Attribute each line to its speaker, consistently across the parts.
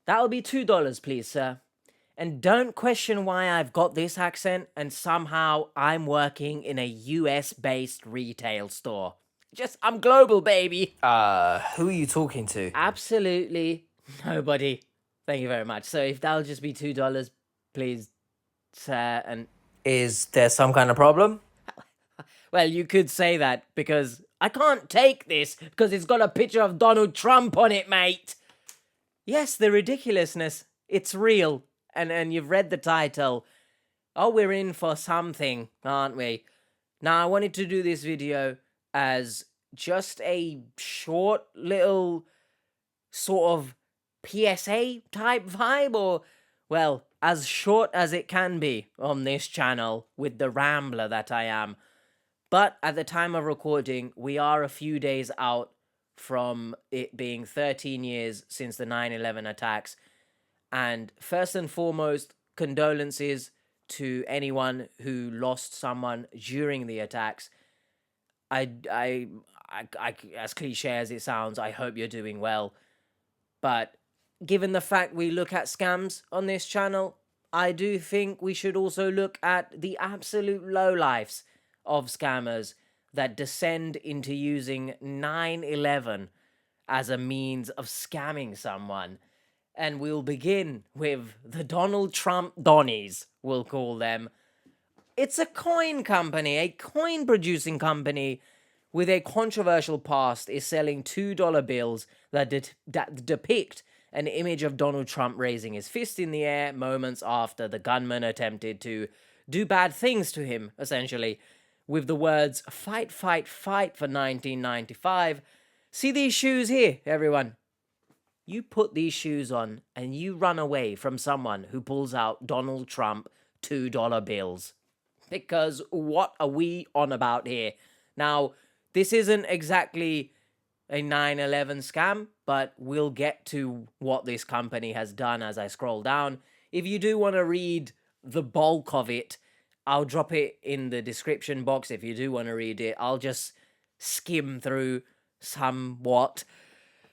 Speaker 1: That'll be $2, please, sir. And don't question why I've got this accent and somehow I'm working in a US-based retail store. I'm global, baby.
Speaker 2: Who are you talking to?
Speaker 1: Absolutely nobody. Thank you very much. So if that'll just be $2, please, sir. And
Speaker 2: Is there some kind of problem?
Speaker 1: well, you could say that because I can't take this because it's got a picture of Donald Trump on it, mate. Yes, the ridiculousness. It's real. And you've read the title. Oh, we're in for something, aren't we? Now, I wanted to do this video as just a short little sort of PSA type vibe, or, well, as short as it can be on this channel with the rambler that I am. But at the time of recording, we are a few days out from it being 13 years since the 9/11 attacks. And first and foremost, condolences to anyone who lost someone during the attacks. I, as cliche as it sounds, I hope you're doing well. But given the fact we look at scams on this channel, I do think we should also look at the absolute lowlifes of scammers that descend into using 9/11 as a means of scamming someone. And we'll begin with the Donald Trump Donnies, we'll call them. It's a coin company, a coin producing company with a controversial past is selling $2 bills that depict an image of Donald Trump raising his fist in the air moments after the gunman attempted to do bad things to him, essentially, with the words, "Fight, fight, fight" for 1995. See these shoes here, everyone. You put these shoes on and you run away from someone who pulls out Donald Trump $2 bills. Because what are we on about here? Now, this isn't exactly a 9/11 scam, but we'll get to what this company has done as I scroll down. If you do want to read the bulk of it, I'll drop it in the description box if you do want to read it. I'll just skim through somewhat.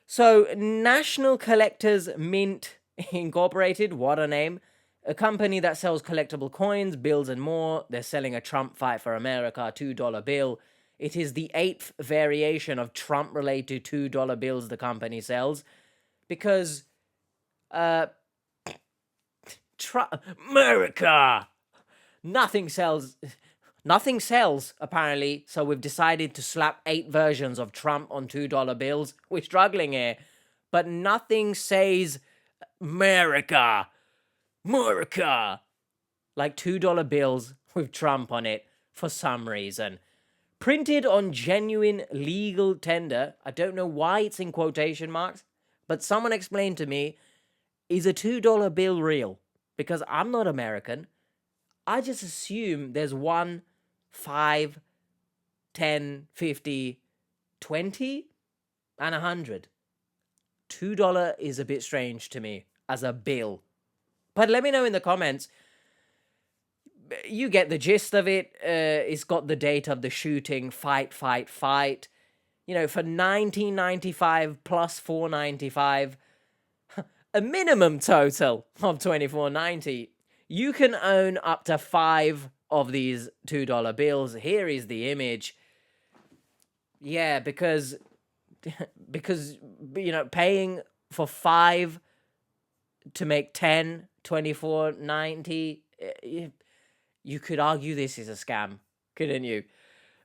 Speaker 1: So, National Collectors Mint Incorporated, what a name. A company that sells collectible coins, bills, and more. They're selling a Trump Fight for America $2 bill. It is the 8th variation of Trump-related $2 bills the company sells. Because, America! Nothing sells, apparently, so we've decided to slap 8 versions of Trump on $2 bills. We're struggling here. But nothing says America like $2 bills with Trump on it for some reason. Printed on genuine legal tender. I don't know why it's in quotation marks, but someone explained to me, is a $2 bill real? Because I'm not American. I just assume there's 1, 5, 10, 50, 20, and 100. $2 is a bit strange to me as a bill. But let me know in the comments. You get the gist of it. It's got the date of the shooting, fight, fight, fight. You know, for 1995 plus $4.95, a minimum total of $24.90. You can own up to 5 of these $2 bills. Here is the image. Yeah, because you know, paying for 5 to make 10, $24.90, you could argue this is a scam, couldn't you?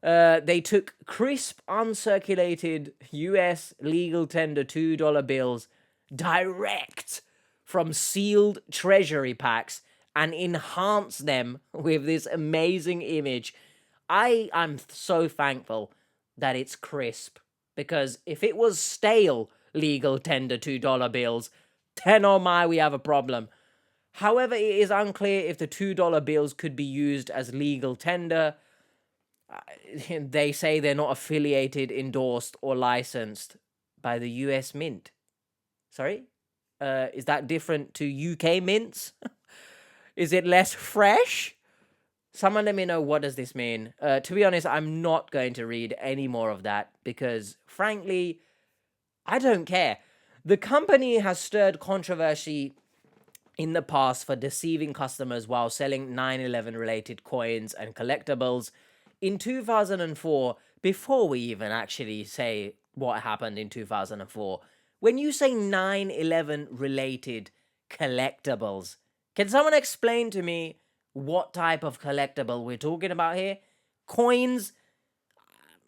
Speaker 1: They took crisp, uncirculated US legal tender $2 bills direct from sealed treasury packs and enhanced them with this amazing image. I'm so thankful that it's crisp, because if it was stale legal tender $2 bills, then oh my, we have a problem. However, it is unclear if the $2 bills could be used as legal tender. They say they're not affiliated, endorsed, or licensed by the US Mint. Sorry? Is that different to UK mints? Is it less fresh? Someone let me know, what does this mean? To be honest, I'm not going to read any more of that because, frankly, I don't care. The company has stirred controversy in the past for deceiving customers while selling 9/11 related coins and collectibles. In 2004, before we even actually say what happened in 2004, when you say 9/11 related collectibles, can someone explain to me what type of collectible we're talking about here? Coins,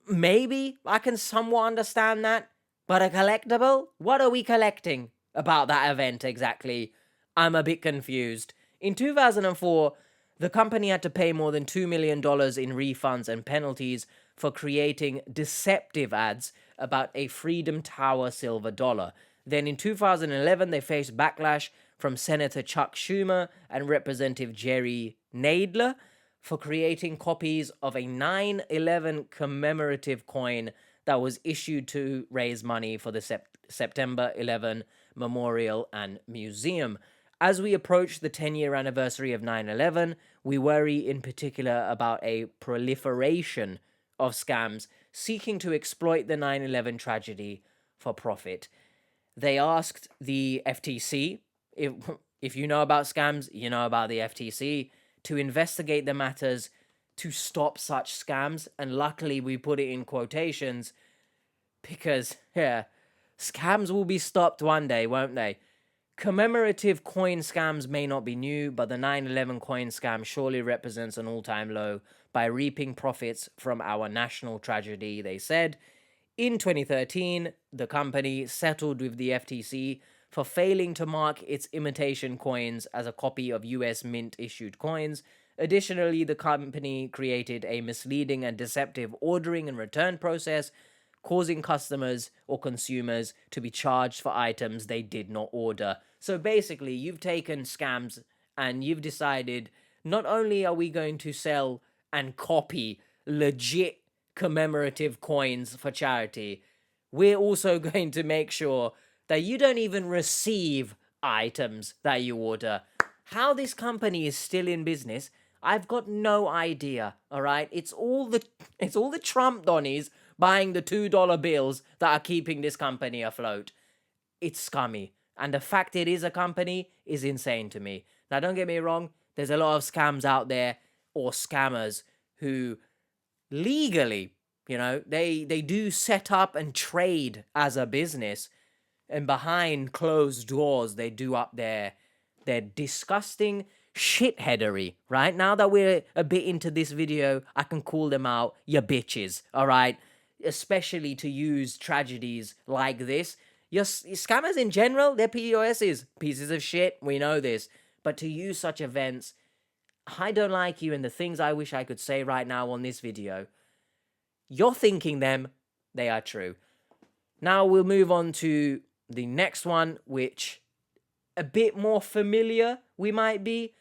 Speaker 1: maybe I can somewhat understand that, but a collectible? What are we collecting about that event exactly? I'm a bit confused. In 2004, the company had to pay more than $2 million in refunds and penalties for creating deceptive ads about a Freedom Tower silver dollar. Then in 2011, they faced backlash from Senator Chuck Schumer and Representative Jerry Nadler for creating copies of a 9/11 commemorative coin that was issued to raise money for the September 11 Memorial and Museum. As we approach the 10-year anniversary of 9/11, we worry in particular about a proliferation of scams seeking to exploit the 9/11 tragedy for profit. They asked the FTC, if you know about scams, you know about the FTC, to investigate the matters to stop such scams. And luckily, we put it in quotations because, yeah, scams will be stopped one day, won't they? Commemorative coin scams may not be new, but the 9/11 coin scam surely represents an all-time low by reaping profits from our national tragedy, they said. In 2013, the company settled with the FTC for failing to mark its imitation coins as a copy of US Mint issued coins. Additionally, the company created a misleading and deceptive ordering and return process, causing customers or consumers to be charged for items they did not order. So basically, you've taken scams and you've decided not only are we going to sell and copy legit commemorative coins for charity, we're also going to make sure that you don't even receive items that you order. How this company is still in business, I've got no idea. All right, it's all the Trump donnies buying the $2 bills that are keeping this company afloat. It's scummy, and the fact it is a company is insane to me. Now, don't get me wrong, there's a lot of scams out there or scammers who legally, they do set up and trade as a business, and behind closed doors they do up their disgusting shitheadery. Right now that we're a bit into this video, I can call them out, you bitches. All right, especially to use tragedies like this. Your scammers in general, they're POSs, pieces of shit. We know this, but to use such events, I don't like you. And the things I wish I could say right now on this video, you're thinking them, they are true. Now we'll move on to the next one, which a bit more familiar we might be.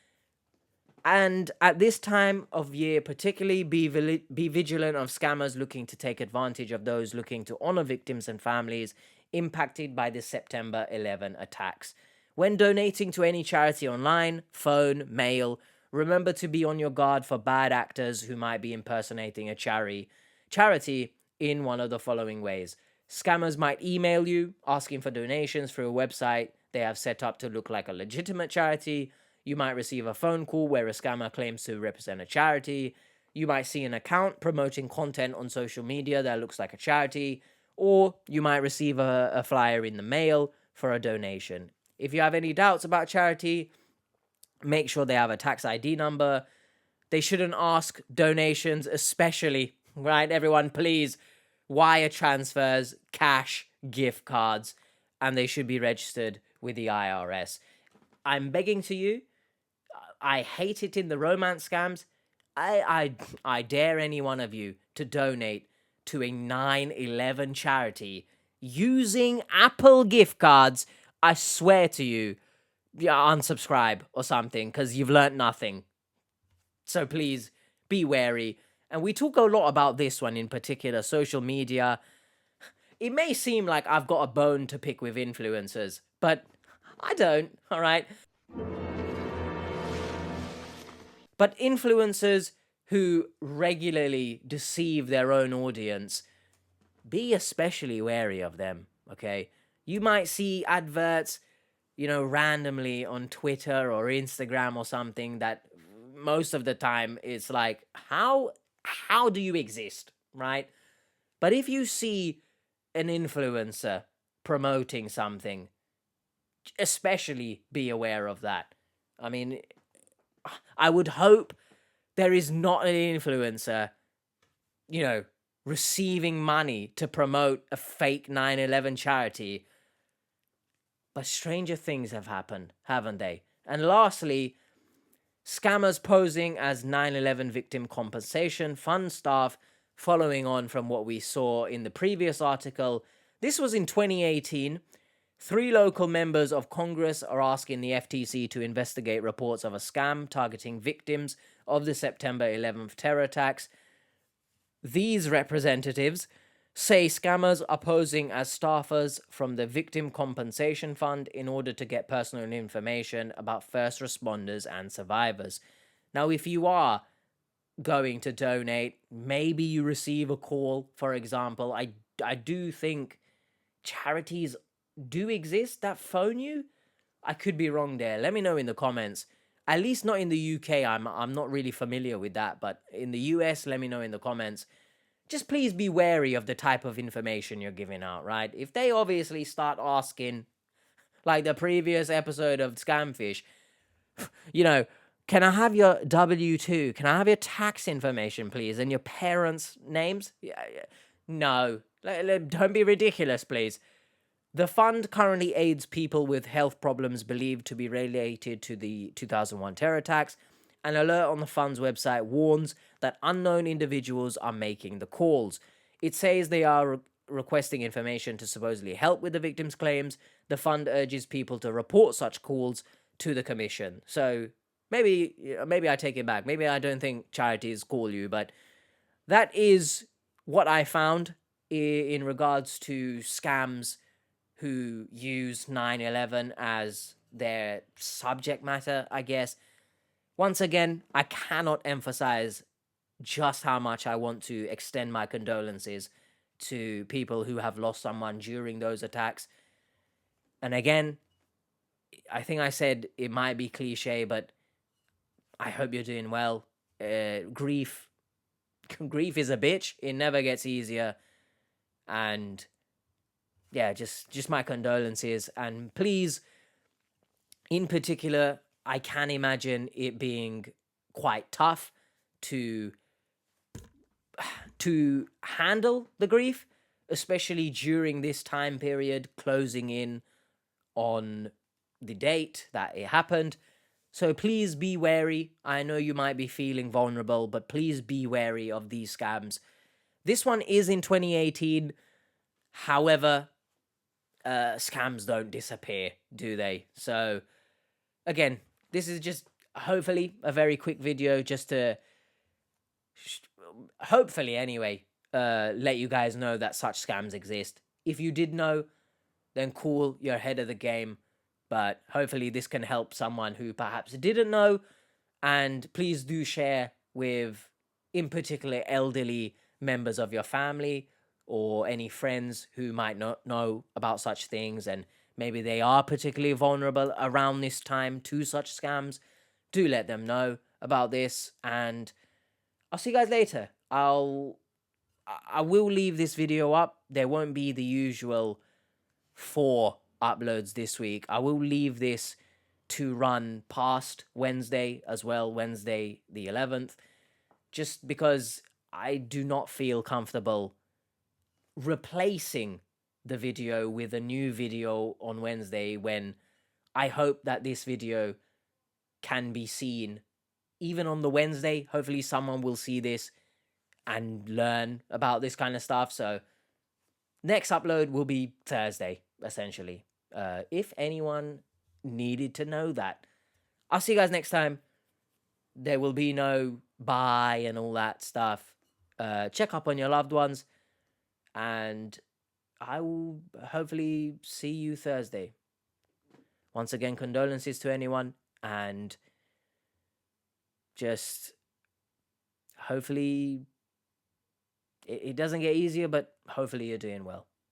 Speaker 1: And at this time of year, particularly, be vigilant of scammers looking to take advantage of those looking to honor victims and families impacted by the September 11 attacks. When donating to any charity online, phone, mail, remember to be on your guard for bad actors who might be impersonating a charity in one of the following ways. Scammers might email you asking for donations through a website they have set up to look like a legitimate charity. You might receive a phone call where a scammer claims to represent a charity. You might see an account promoting content on social media that looks like a charity. Or you might receive a flyer in the mail for a donation. If you have any doubts about charity, make sure they have a tax ID number. They shouldn't ask donations, especially, right, everyone, please, wire transfers, cash, gift cards, and they should be registered with the IRS. I'm begging to you, I hate it in the romance scams. I dare any one of you to donate to a 9/11 charity using Apple gift cards. I swear to you, unsubscribe or something, because you've learnt nothing. So please be wary. And we talk a lot about this one in particular, social media. It may seem like I've got a bone to pick with influencers, but I don't, all right? But influencers who regularly deceive their own audience, be especially wary of them, okay? You might see adverts, randomly on Twitter or Instagram or something that most of the time it's like, how do you exist, right? But if you see an influencer promoting something, especially be aware of that. I mean, I would hope there is not an influencer, you know, receiving money to promote a fake 9/11 charity. But stranger things have happened, haven't they? And lastly, scammers posing as 9/11 victim compensation fund staff, following on from what we saw in the previous article. This was in 2018. 3 local members of Congress are asking the FTC to investigate reports of a scam targeting victims of the September 11th terror attacks. These representatives say scammers are posing as staffers from the Victim Compensation Fund in order to get personal information about first responders and survivors. Now, if you are going to donate, maybe you receive a call, for example. I do think charities do exist that phone you. I could be wrong there. Let me know in the comments. At least not in the UK. I'm not really familiar with that, but in the US, let me know in the comments. Just please be wary of the type of information you're giving out, right? If they obviously start asking, like the previous episode of Scamfish, can I have your W-2? Can I have your tax information, please? And your parents' names? Yeah. No. Don't be ridiculous, please. The fund currently aids people with health problems believed to be related to the 2001 terror attacks. An alert on the fund's website warns that unknown individuals are making the calls. It says they are requesting information to supposedly help with the victims' claims. The fund urges people to report such calls to the commission. So maybe I take it back. Maybe I don't think charities call you, but that is what I found in regards to scams who use 9/11 as their subject matter, I guess. Once again, I cannot emphasize just how much I want to extend my condolences to people who have lost someone during those attacks. And again, I think I said it might be cliche, but I hope you're doing well. Grief is a bitch. It never gets easier. And yeah, just my condolences. And please, in particular, I can imagine it being quite tough to handle the grief, especially during this time period, closing in on the date that it happened. So please be wary. I know you might be feeling vulnerable, but please be wary of these scams. This one is in 2018. However, scams don't disappear, do they? So again, this is just hopefully a very quick video just to hopefully anyway let you guys know that such scams exist. If you did know, then cool, you're ahead of the game. But hopefully this can help someone who perhaps didn't know. And please do share with, in particular, elderly members of your family or any friends who might not know about such things, and maybe they are particularly vulnerable around this time to such scams. Do let them know about this, and I'll see you guys later. I will leave this video up. There won't be the usual 4 uploads this week. I will leave this to run past Wednesday as well, Wednesday the 11th, just because I do not feel comfortable replacing the video with a new video on Wednesday when I hope that this video can be seen even on the Wednesday. Hopefully someone will see this and learn about this kind of stuff. So next upload will be Thursday, essentially. If anyone needed to know that. I'll see you guys next time. There will be no bye and all that stuff. Check up on your loved ones. And I will hopefully see you Thursday. Once again, condolences to anyone. And just hopefully it doesn't get easier, but hopefully you're doing well.